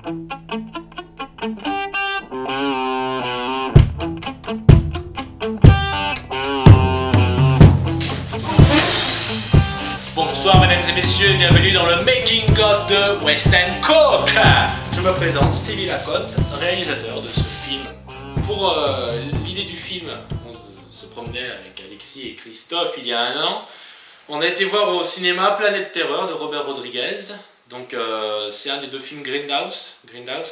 Bonsoir mesdames et messieurs, bienvenue dans le making of de West & Cooke. Je me présente, Stevie Lacotte, réalisateur de ce film. Pour l'idée du film, on se promenait avec Alexis et Christophe il y a 1 an. On a été voir au cinéma Planète Terreur de Robert Rodriguez. Donc c'est un des 2 films Grindhouse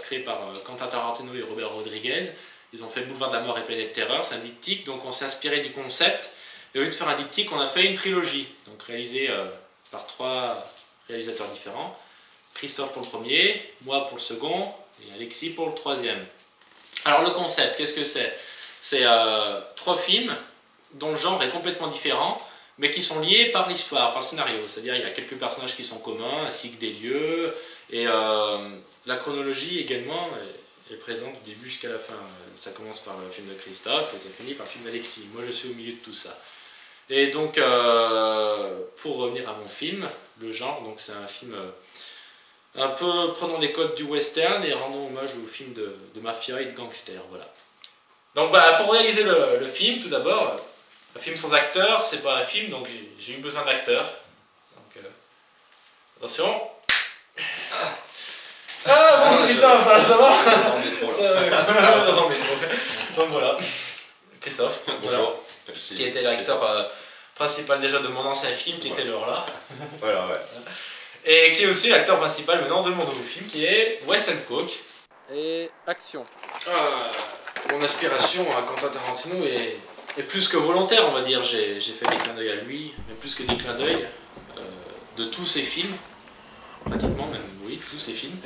créé par Quentin Tarantino et Robert Rodriguez. Ils ont fait Boulevard de la Mort et Planète Terreur, c'est un diptyque, donc on s'est inspiré du concept. Et au lieu de faire un diptyque, on a fait une trilogie, donc réalisée par 3 réalisateurs différents. Christophe pour le premier, moi pour le second, et Alexis pour le 3e. Alors le concept, qu'est-ce que c'est? C'est 3 films dont le genre est complètement différent, mais qui sont liés par l'histoire, par le scénario. C'est-à-dire il y a quelques personnages qui sont communs, ainsi que des lieux, et la chronologie également est présente du début jusqu'à la fin. Ça commence par le film de Christophe et ça finit par le film d'Alexis. Moi je suis au milieu de tout ça. Et donc, pour revenir à mon film, le genre, donc c'est un film un peu prenant les codes du western et rendant hommage au film de mafia et de gangster, voilà. Donc pour réaliser le film, tout d'abord, un film sans acteur, c'est pas un film, donc j'ai eu besoin d'acteurs. Donc, attention. Ah bon, Christophe, ça va? Dans le métro, là. Dans le métro. Donc voilà, Christophe, Bonjour. voilà, qui était l'acteur principal déjà de mon ancien film, qui était là. Voilà, ouais. Et qui est aussi l'acteur principal maintenant de mon nouveau film, qui est West & Cooke. Et action. Mon inspiration à Quentin Tarantino est plus que volontaire, on va dire. J'ai fait des clins d'œil à lui, mais plus que des clins d'œil de tous ses films, pratiquement même, oui, tous ses films,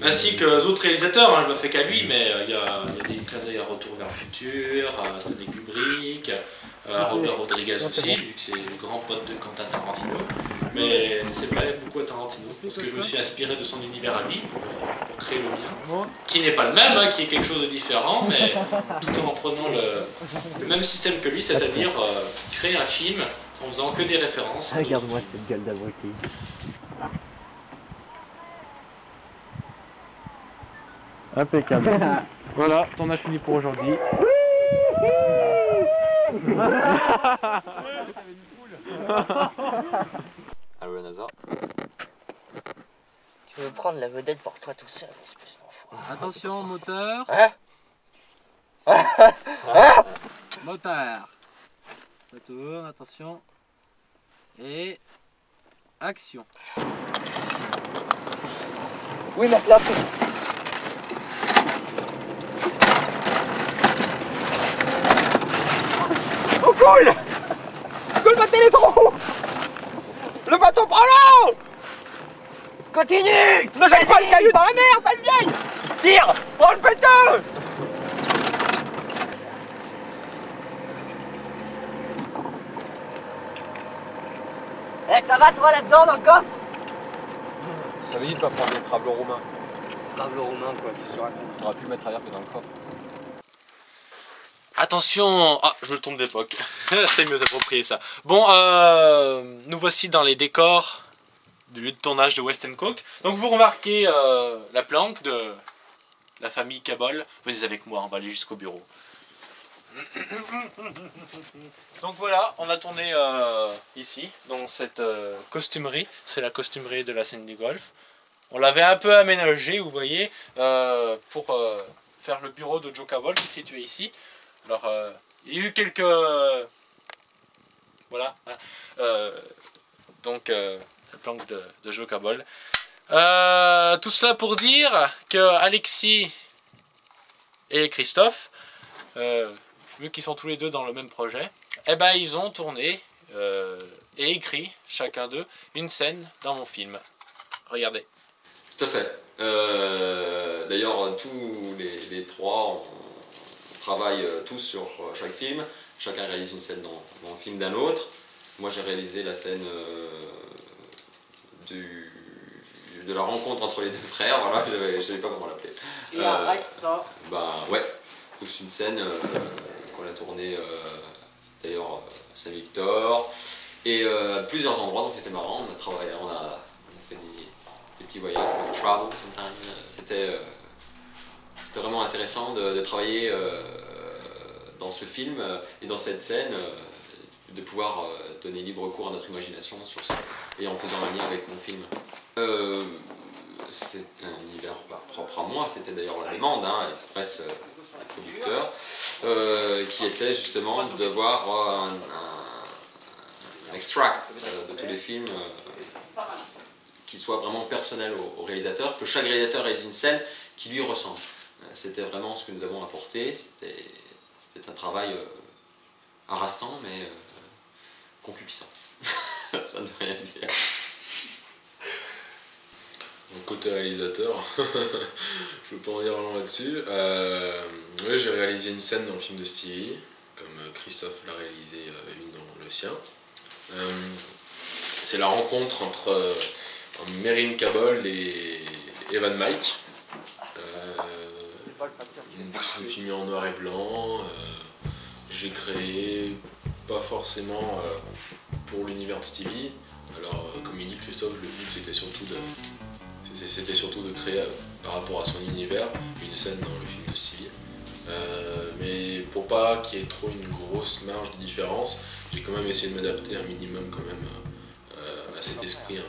ainsi que d'autres réalisateurs. Je ne le fais qu'à lui, mais il y a des clins d'œil à Retour vers le futur, à Stanley Kubrick, à Robert Rodriguez aussi, vu que c'est le grand pote de Quentin Tarantino. Mais c'est vrai, beaucoup à Tarantino, parce que je me suis inspiré de son univers à lui pour créer le mien, qui n'est pas le même, hein, qui est quelque chose de différent, mais tout en reprenant le même système que lui, c'est-à-dire créer un film en faisant que des références. Regarde-moi cette gueule d'abruti. Impeccable. Voilà, t'en as fini pour aujourd'hui. Allô, la NASA. Tu veux prendre la vedette pour toi tout seul, espèce d'enfant. Attention, moteur. Hein? Moteur. Ça tourne, attention. Et action. Oui, ma clap. Oh cool. Cool, battez les trous. Le bateau prend l'eau. Continue. Ne jette pas le caillou dans la mer, sale vieille. Tire. Prends le péteux. Eh, ça va toi là-dedans dans le coffre? Ça veut dire de pas prendre des travelots roumains. Travelot roumain quoi, qui se raconte. T'aurais pu le mettre ailleurs que dans le coffre. Attention, je me trompe d'époque, c'est mieux approprié ça. Bon, nous voici dans les décors du lieu de tournage de West & Cooke. Donc vous remarquez la planque de la famille Cabol. Venez avec moi, on va aller jusqu'au bureau. Donc voilà, on a tourné ici, dans cette costumerie. C'est la costumerie de la scène du golf. On l'avait un peu aménagé, vous voyez, pour faire le bureau de Joe Cabol qui est situé ici. Alors, il y a eu quelques... voilà. Donc, la planque de Joe Cabol. Tout cela pour dire que Alexis et Christophe, vu qu'ils sont tous les deux dans le même projet, eh ben, ils ont tourné et écrit, chacun d'eux, une scène dans mon film. Regardez. Tout à fait. D'ailleurs, tous les 3, on travaille tous sur chaque film. Chacun réalise une scène dans le film d'un autre. Moi, j'ai réalisé la scène de la rencontre entre les 2 frères. Voilà, je ne savais pas comment l'appeler. Et arrête ça. Bah ouais, c'est une scène qu'on a tournée d'ailleurs à Saint-Victor et à plusieurs endroits, donc c'était marrant. On a travaillé, on a fait des petits voyages, travel sometimes. C'était vraiment intéressant de travailler dans ce film et dans cette scène, de pouvoir donner libre cours à notre imagination sur ça, et en faisant un lien avec mon film. C'est un univers propre à moi, c'était d'ailleurs l'allemande, hein, Express, le producteur, qui était justement de voir un extract de tous les films qui soit vraiment personnel au réalisateur, que chaque réalisateur ait une scène qui lui ressemble. C'était vraiment ce que nous avons apporté, c'était un travail harassant mais concupiscent. Ça ne veut rien dire. Donc, côté réalisateur, je peux pas en dire long là-dessus. Ouais, j'ai réalisé une scène dans le film de Stevie, comme Christophe l'a réalisé une dans le sien. C'est la rencontre entre Meryn Cabol et Evan Mike. Je l'ai filmé en noir et blanc. J'ai créé pas forcément pour l'univers de Stevie. Alors, comme il dit Christophe, le but c'était surtout de créer par rapport à son univers une scène dans le film de Stevie. Mais pour pas qu'il y ait trop une grosse marge de différence, j'ai quand même essayé de m'adapter un minimum quand même à cet esprit un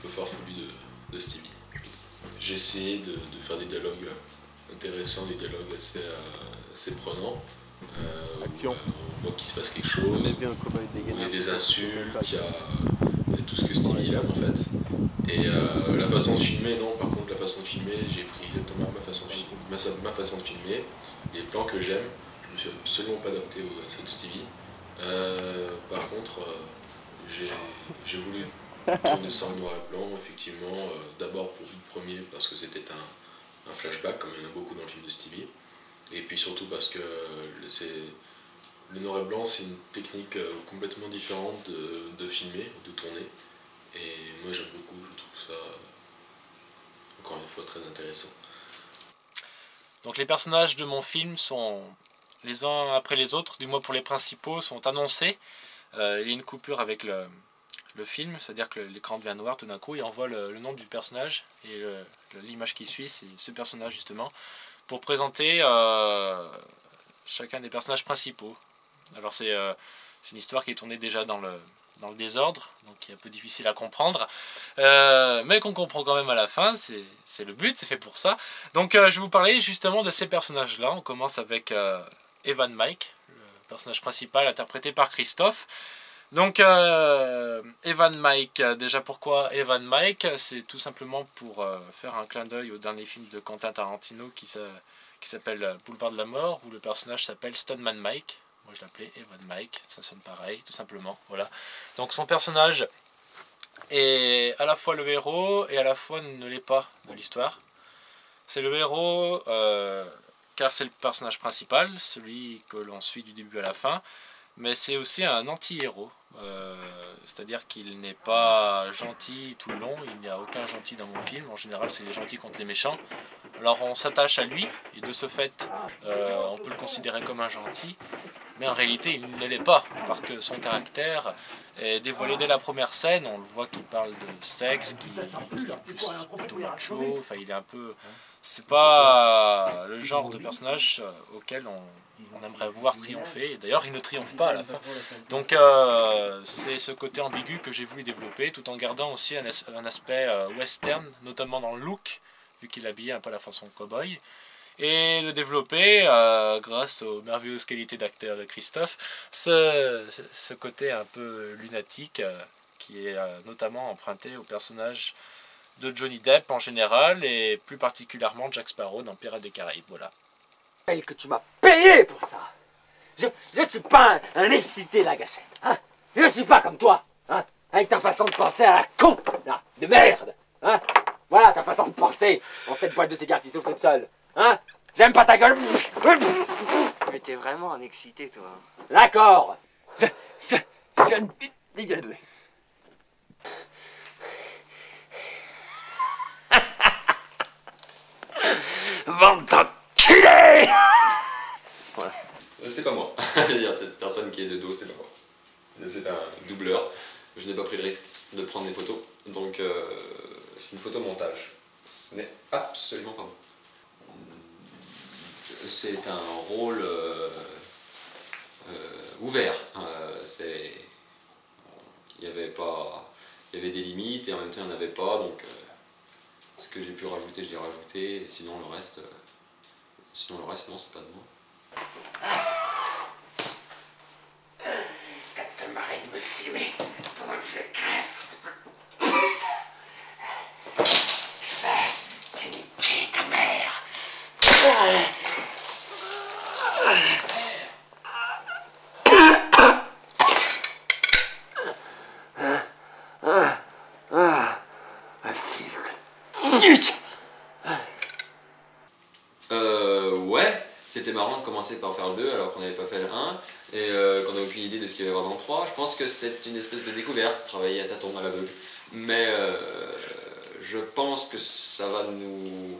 peu farfelu de Stevie. J'ai essayé de faire des dialogues intéressants, des dialogues assez prenants. On voit qu'il se passe quelque chose, il y a des insultes, il y a tout ce que Stevie aime en fait. Et la façon de filmer, non, par contre la façon de filmer, j'ai pris exactement ma façon de filmer. Les plans que j'aime, je me suis absolument pas adapté à ceux de Stevie. Par contre, j'ai voulu tourner ça en noir et blanc, effectivement, d'abord pour le premier parce que c'était un flashback, comme il y en a beaucoup dans le film de Stevie. Et puis surtout parce que le noir et blanc, c'est une technique complètement différente de filmer, de tourner. Et moi j'aime beaucoup, je trouve ça, encore une fois, très intéressant. Donc les personnages de mon film sont les uns après les autres, du moins pour les principaux, sont annoncés. Il y a une coupure avec le film, c'est-à-dire que l'écran devient noir tout d'un coup, et on voit le nom du personnage, et l'image qui suit, c'est ce personnage justement, pour présenter chacun des personnages principaux. Alors c'est une histoire qui est tournée déjà dans le désordre, donc qui est un peu difficile à comprendre, mais qu'on comprend quand même à la fin, c'est le but, c'est fait pour ça. Donc je vais vous parler justement de ces personnages-là. On commence avec Evan Mike, le personnage principal interprété par Christophe. Donc Evan Mike, déjà pourquoi Evan Mike? C'est tout simplement pour faire un clin d'œil au dernier film de Quentin Tarantino qui s'appelle Boulevard de la Mort, où le personnage s'appelle Stuntman Mike. Moi je l'appelais Evan Mike, ça sonne pareil, tout simplement, voilà. Donc son personnage est à la fois le héros et à la fois ne l'est pas de l'histoire. C'est le héros car c'est le personnage principal, celui que l'on suit du début à la fin, mais c'est aussi un anti-héros. C'est-à-dire qu'il n'est pas gentil tout le long, il n'y a aucun gentil dans mon film, en général c'est les gentils contre les méchants. Alors on s'attache à lui, et de ce fait on peut le considérer comme un gentil, mais en réalité il ne l'est pas, parce que son caractère est dévoilé dès la première scène. On le voit qu'il parle de sexe, qui est plutôt macho, enfin il est un peu... C'est pas le genre de personnage auquel on aimerait voir triompher, et d'ailleurs il ne triomphe pas à la fin. Donc c'est ce côté ambigu que j'ai voulu développer, tout en gardant aussi un aspect western, notamment dans le look, vu qu'il est habillé un peu à la façon cow-boy, et de développer, grâce aux merveilleuses qualités d'acteur de Christophe, ce côté un peu lunatique, qui est notamment emprunté au personnage de Johnny Depp en général, et plus particulièrement Jack Sparrow dans Pirates des Caraïbes, voilà. Que tu m'as payé pour ça. Je suis pas un excité, la gâchette. Hein, je suis pas comme toi, hein, avec ta façon de penser à la con, là, de merde. Hein, voilà ta façon de penser dans cette boîte de cigares qui s'ouvre toute seule. Hein, j'aime pas ta gueule. Mais t'es vraiment un excité, toi. D'accord. Bande d'enculés. Voilà. C'est pas moi. Cette personne qui est de dos, c'est pas moi. C'est un doubleur. Je n'ai pas pris le risque. de prendre des photos. Donc c'est une photomontage. Ce n'est absolument pas moi. C'est un rôle ouvert. Il y avait des limites et en même temps il n'y en avait pas. Donc ce que j'ai pu rajouter, je l'ai rajouté. Et sinon le reste, non, c'est pas de moi. Ça te fait marrer de me filmer pendant que je crève. Je vais te niquer ta mère. Ouais, c'était marrant de commencer par faire le 2 alors qu'on n'avait pas fait le 1 et qu'on n'a aucune idée de ce qu'il va y avoir dans le 3. Je pense que c'est une espèce de découverte, travailler à tâtons à l'aveugle. Mais je pense que ça va nous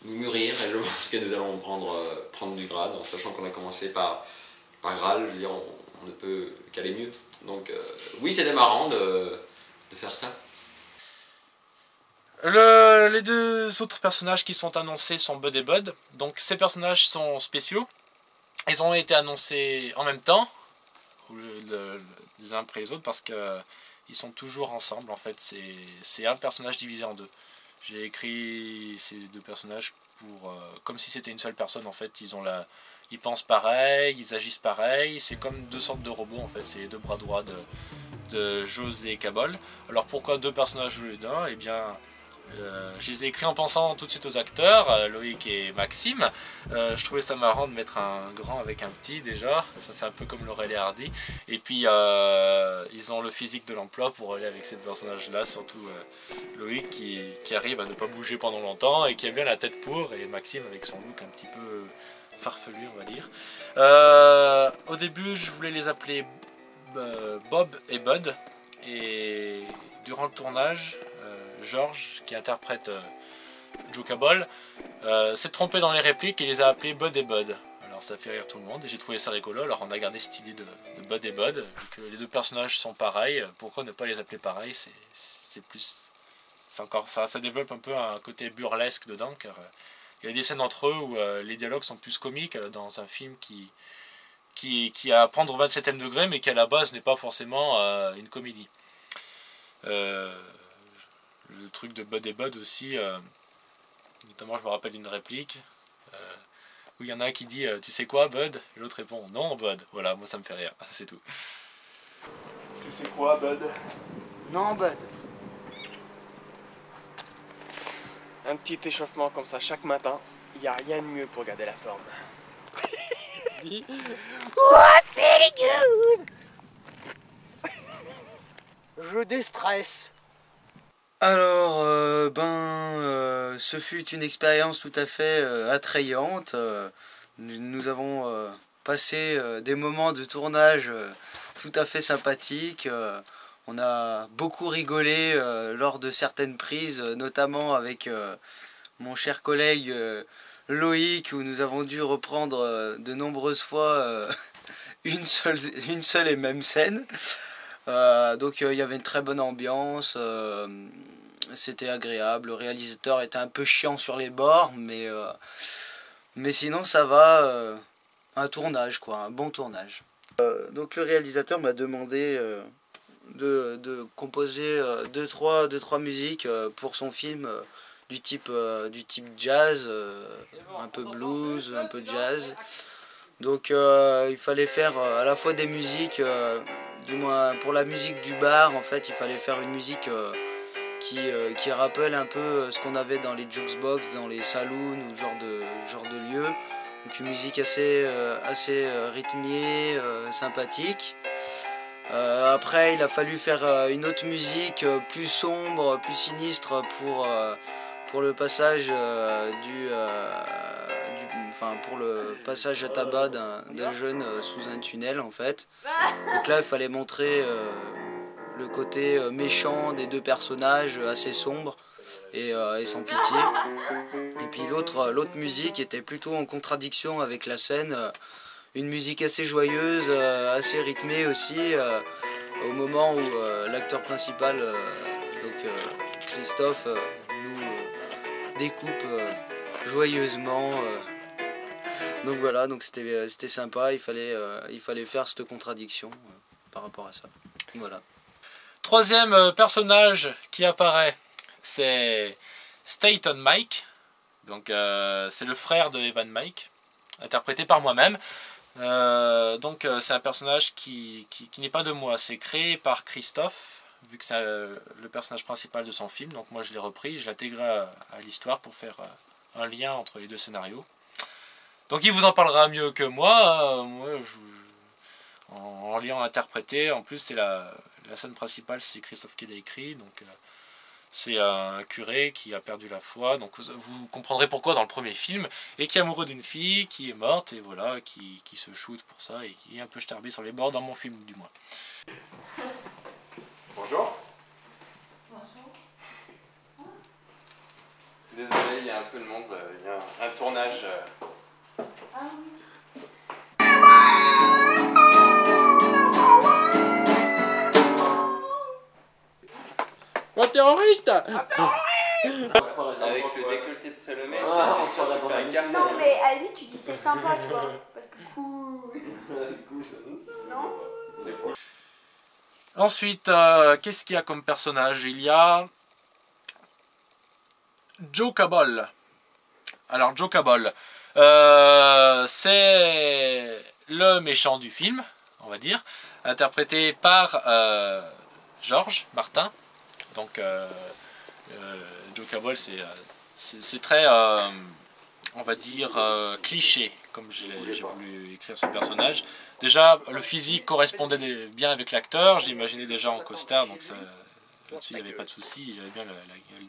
mûrir et je pense que nous allons prendre du grade en sachant qu'on a commencé par Graal, je veux dire, on ne peut qu'aller mieux. Donc oui, c'était marrant de faire ça. Les deux autres personnages qui sont annoncés sont Bud et Bud. Donc ces personnages sont spéciaux. Ils ont été annoncés en même temps, les uns après les autres, parce qu'ils sont toujours ensemble. En fait, c'est un personnage divisé en deux. J'ai écrit ces deux personnages comme si c'était une seule personne. En fait, ils pensent pareil, ils agissent pareil. C'est comme deux sortes de robots. En fait, c'est les deux bras droits de José et Cabol. Alors pourquoi deux personnages au lieu d'un? Eh bien, je les ai écrits en pensant tout de suite aux acteurs, Loïc et Maxime. Je trouvais ça marrant de mettre un grand avec un petit déjà, ça fait un peu comme Laurel et Hardy. Et puis ils ont le physique de l'emploi pour aller avec ces personnages-là, surtout Loïc qui arrive à ne pas bouger pendant longtemps et qui a bien la tête pour, et Maxime avec son look un petit peu farfelu on va dire. Au début je voulais les appeler Bob et Bud, et durant le tournage, Georges, qui interprète Joe Cabol, s'est trompé dans les répliques et les a appelés Bud et Bud. Alors ça fait rire tout le monde et j'ai trouvé ça rigolo. Alors on a gardé cette idée de Bud et Bud, vu que les deux personnages sont pareils. Pourquoi ne pas les appeler pareil? Ça développe un peu un côté burlesque dedans, car il y a des scènes entre eux où les dialogues sont plus comiques dans un film qui a à prendre au 27e degré, mais qui à la base n'est pas forcément une comédie. Le truc de Bud et Bud aussi, notamment je me rappelle d'une réplique où il y en a un qui dit tu sais quoi Bud, et l'autre répond non Bud. Voilà, moi ça me fait rire, c'est tout. Tu sais quoi Bud? Non, Bud. Un petit échauffement comme ça chaque matin, il n'y a rien de mieux pour garder la forme. What's very good? Je déstresse. Alors, ce fut une expérience tout à fait attrayante. Nous avons passé des moments de tournage tout à fait sympathiques. On a beaucoup rigolé lors de certaines prises, notamment avec mon cher collègue Loïc, où nous avons dû reprendre de nombreuses fois une seule et même scène. Donc il y avait une très bonne ambiance, c'était agréable, le réalisateur était un peu chiant sur les bords, mais sinon ça va, un tournage quoi, un bon tournage. Donc le réalisateur m'a demandé de composer deux, trois musiques pour son film du type jazz, un peu blues, un peu jazz. Donc il fallait faire à la fois des musiques, du moins pour la musique du bar en fait, il fallait faire une musique qui rappelle un peu ce qu'on avait dans les jukebox, dans les saloons ou genre de lieux. Donc une musique assez rythmée, sympathique. Après il a fallu faire une autre musique plus sombre, plus sinistre pour le passage pour le passage à tabac d'un jeune sous un tunnel en fait. Donc là il fallait montrer le côté méchant des deux personnages, assez sombre et sans pitié. Et puis l'autre musique était plutôt en contradiction avec la scène, une musique assez joyeuse, assez rythmée aussi, au moment où l'acteur principal, donc Christophe, nous découpe joyeusement. Donc voilà, donc c'était sympa, il fallait faire cette contradiction par rapport à ça. Voilà. Troisième personnage qui apparaît, c'est Staten Mike. Donc c'est le frère de Evan Mike, interprété par moi-même. Donc c'est un personnage qui n'est pas de moi, c'est créé par Christophe, vu que c'est le personnage principal de son film. Donc moi je l'ai repris, je l'ai intégré à l'histoire pour faire un lien entre les deux scénarios. Donc il vous en parlera mieux que moi. En l'ayant interprété, en plus c'est la scène principale, c'est Christophe qui l'a écrit, donc c'est un curé qui a perdu la foi, donc vous comprendrez pourquoi dans le premier film, et qui est amoureux d'une fille qui est morte, et voilà, qui se shoot pour ça, et qui est un peu starbé sur les bords dans mon film du moins. Bonjour. Désolé, il y a un peu de monde, il y a un tournage. Un terroriste. Avec le décolleté de Salomé, t'es sûr que tu fais un carton. Non, mais à lui, tu dis c'est sympa, tu vois. Parce que cool. Non. C'est cool. Ensuite, qu'est-ce qu'il y a comme personnage? Il y a Joe Cabot. Alors Joe Cabot, c'est le méchant du film, on va dire, interprété par Georges Martin. Donc Joe Cabot, c'est très, on va dire, cliché, comme j'ai voulu écrire ce personnage. Déjà, le physique correspondait bien avec l'acteur, j'imaginais déjà en costard, donc là-dessus il n'y avait pas de souci, il avait bien la gueule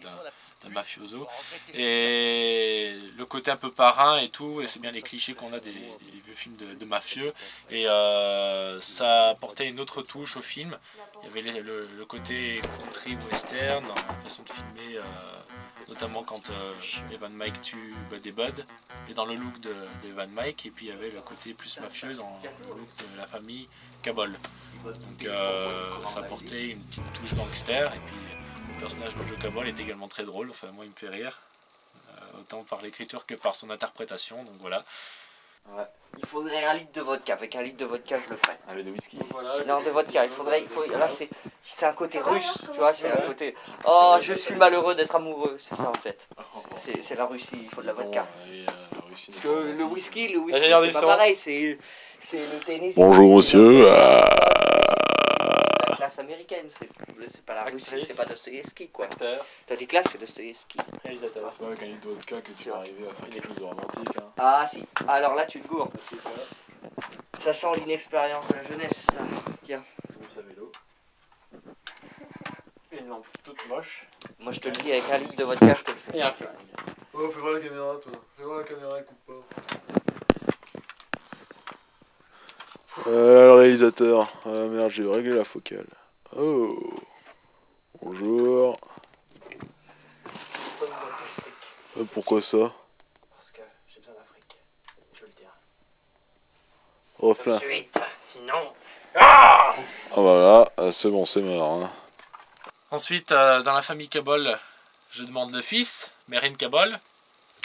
d'un mafioso. Et le côté un peu parrain et tout, et c'est bien les clichés qu'on a des vieux films de mafieux. Et ça apportait une autre touche au film. Il y avait le côté country western, dans la façon de filmer, notamment quand Evan Mike tue Buddy Bud, et dans le look d'Evan Mike, et puis il y avait le côté plus mafieux dans le look de la famille Cabot. Donc ça apportait une petite touche gangster, et puis le personnage de Joe Cabot est également très drôle, enfin moi il me fait rire, autant par l'écriture que par son interprétation, donc voilà. Ouais. Il faudrait 1 litre de vodka, avec 1 litre de vodka je le ferais. 1 litre de whisky. Voilà, non, de vodka, là c'est un côté russe, tu vois, c'est un côté, oh je suis malheureux d'être amoureux, c'est ça en fait. C'est la Russie, il faut de la vodka. Parce que le whisky c'est pas pareil, c'est le Tennessee. Bonjour monsieur. La classe américaine, c'est pas la Russie, c'est pas Dostoïevski quoi. Tandis que là c'est Dostoïevski. Réalisateur. C'est pas avec 1 litre de vodka que tu vas arriver à faire quelque chose de romantique. Hein. Ah si, alors là tu te gourdes. Ça sent l'inexpérience de la jeunesse, ça. Tiens. Vous savez l'eau. Une lampe toute moche. Moi je te le dis, avec 1 litre de vodka je te le fais. Et un flingue. Oh, fais voir la caméra, toi. Fais voir la caméra, elle coupe pas. Le réalisateur. Ah merde, j'ai réglé la focale. Oh. Bonjour. Pourquoi ça? Parce que j'ai besoin d'Afrique. Je veux le dire. Reflin. Ensuite, sinon. Ah voilà, c'est bon, c'est mort. Hein. Ensuite, dans la famille Cabot, je demande le fils, Mérine Cabot.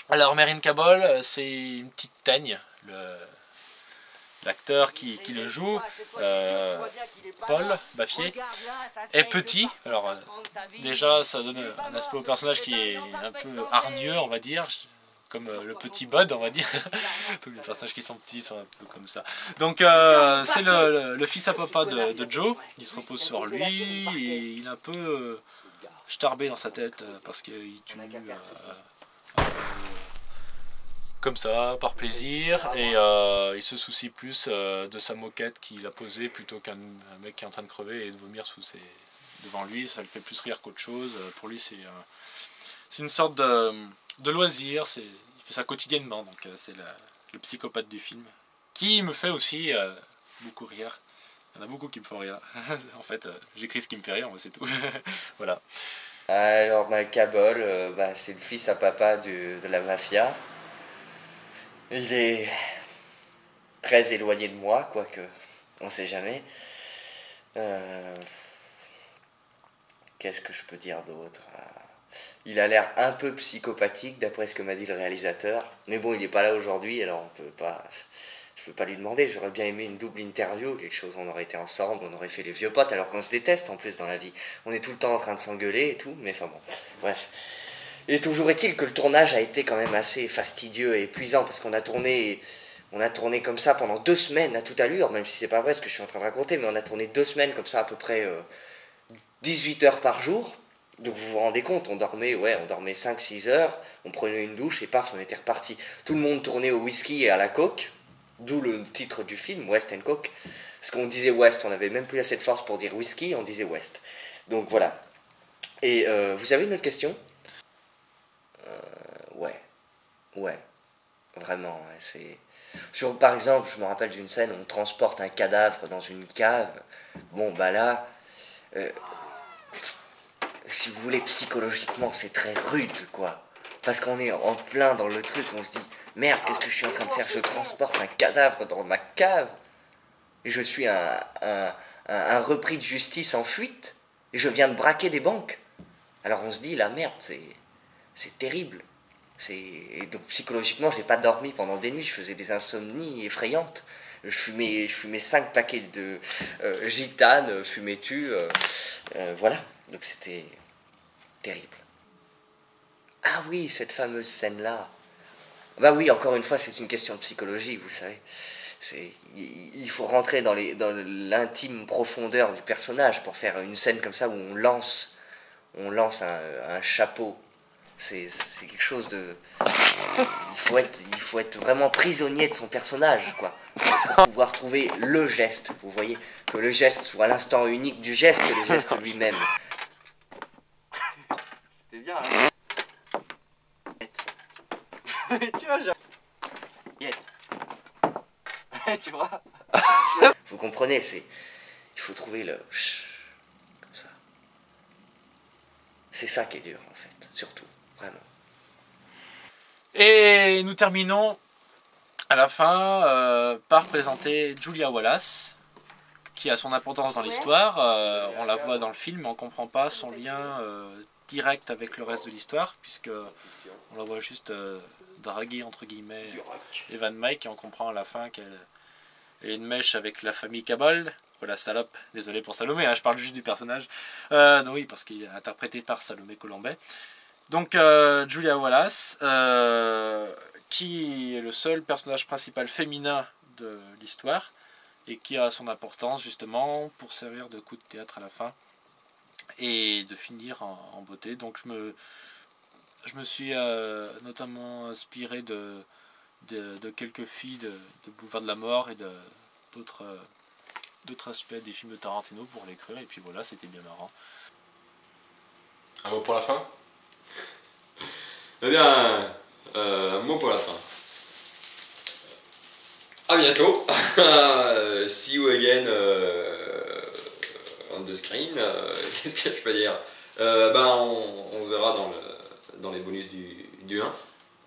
Alors Mérine Cabot, c'est une petite teigne, l'acteur qui le joue, Paul Baffier, est petit. Alors déjà, ça donne un aspect au personnage qui est un peu hargneux, on va dire, comme le petit Bud, on va dire. Tous les personnages qui sont petits sont un peu comme ça. Donc c'est le fils à papa de Joe, il se repose sur lui, et il est un peu starbé dans sa tête, parce qu'il tue comme ça, par plaisir, et il se soucie plus de sa moquette qu'il a posée, plutôt qu'un mec qui est en train de crever et de vomir devant lui. Ça le fait plus rire qu'autre chose. Pour lui, c'est une sorte de loisir, il fait ça quotidiennement, donc c'est le psychopathe du film, qui me fait aussi beaucoup rire. Il y en a beaucoup qui me font rire. En fait, j'écris ce qui me fait rire, moi c'est tout. Voilà. Alors, Cabot, c'est le fils à papa de la mafia. Il est très éloigné de moi, quoique on sait jamais. Qu'est-ce que je peux dire d'autre? Il a l'air un peu psychopathique d'après ce que m'a dit le réalisateur. Mais bon, il n'est pas là aujourd'hui, alors je peux pas lui demander. J'aurais bien aimé une double interview, quelque chose, on aurait été ensemble, on aurait fait les vieux potes, alors qu'on se déteste en plus dans la vie. On est tout le temps en train de s'engueuler et tout, mais enfin bon, bref. Et toujours est-il que le tournage a été quand même assez fastidieux et épuisant, parce qu'on a tourné comme ça pendant 2 semaines à toute allure, même si c'est pas vrai ce que je suis en train de raconter, mais on a tourné 2 semaines comme ça à peu près 18 heures par jour. Donc vous vous rendez compte, on dormait 5-6 heures, on prenait une douche et paf, on était reparti. Tout le monde tournait au whisky et à la coke, d'où le titre du film, West and Coke. Parce qu'on disait West, on n'avait même plus assez de force pour dire whisky, on disait West. Donc voilà. Et vous avez une autre question? Ouais. Vraiment, c'est... Par exemple, je me rappelle d'une scène où on transporte un cadavre dans une cave. Bon, bah là... si vous voulez, psychologiquement, c'est très rude, quoi. Parce qu'on est en plein dans le truc, on se dit, merde, qu'est-ce que je suis en train de faire? Je transporte un cadavre dans ma cave. Et je suis un repris de justice en fuite. Et je viens de braquer des banques. Alors on se dit, la merde, c'est terrible. Et donc psychologiquement, j'ai pas dormi pendant des nuits, je faisais des insomnies effrayantes. Je fumais 5 paquets de gitane, fumais-tu, voilà. Donc c'était terrible. Ah oui, cette fameuse scène-là. Bah oui, encore une fois, c'est une question de psychologie, vous savez. Il faut rentrer dans l'intime profondeur du personnage pour faire une scène comme ça où on lance un chapeau. C'est quelque chose de... Il faut être vraiment prisonnier de son personnage, quoi. Pour pouvoir trouver le geste. Vous voyez, que le geste soit l'instant unique du geste et le geste lui-même. C'était bien, hein. Tu vois, tu vois. Vous comprenez, il faut trouver le... Comme ça. C'est ça qui est dur, en fait, surtout. Vraiment. Et nous terminons à la fin par présenter Julia Wallace, qui a son importance dans l'histoire. On la voit dans le film, mais on ne comprend pas son lien direct avec le reste de l'histoire, puisque on la voit juste draguer, entre guillemets, Evan Mike, et on comprend à la fin qu'elle est une mèche avec la famille Cabol. Voilà, salope, désolé pour Salomé, hein, je parle juste du personnage. Donc oui, parce qu'il est interprété par Salomé Colombet. Donc Julia Wallace, qui est le seul personnage principal féminin de l'histoire, et qui a son importance justement pour servir de coup de théâtre à la fin, et de finir en beauté. Donc je me suis notamment inspiré de quelques filles de Boulevard de la Mort et d'autres aspects des films de Tarantino pour l'écrire, et puis voilà, c'était bien marrant. Un mot pour la fin? Eh bien, un mot pour la fin. À bientôt. See you again on the screen. Qu'est-ce que je peux dire? On se verra dans les bonus du 1.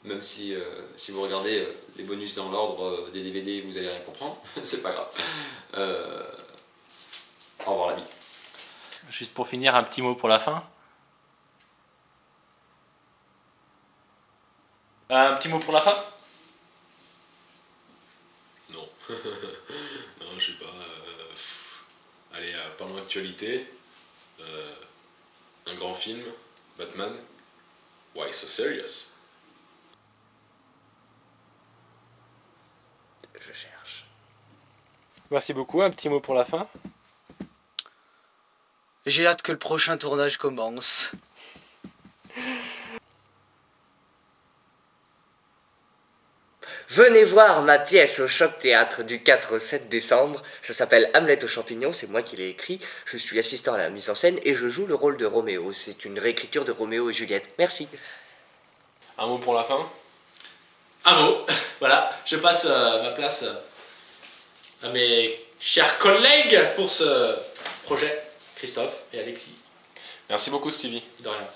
Même si vous regardez les bonus dans l'ordre des DVD, vous n'allez rien comprendre. C'est pas grave. Au revoir l'ami. Juste pour finir, un petit mot pour la fin. Un petit mot pour la fin? Non. Non, je sais pas. Allez, parlons d'actualité. Un grand film, Batman. Why so serious? Je cherche. Merci beaucoup, un petit mot pour la fin? J'ai hâte que le prochain tournage commence. Venez voir ma pièce au Choc Théâtre du 4 au 7 décembre. Ça s'appelle Hamlet aux champignons, c'est moi qui l'ai écrit. Je suis assistant à la mise en scène et je joue le rôle de Roméo. C'est une réécriture de Roméo et Juliette. Merci. Un mot pour la fin? Un mot, voilà, je passe ma place à mes chers collègues pour ce projet, Christophe et Alexis. Merci beaucoup Stevie. De rien.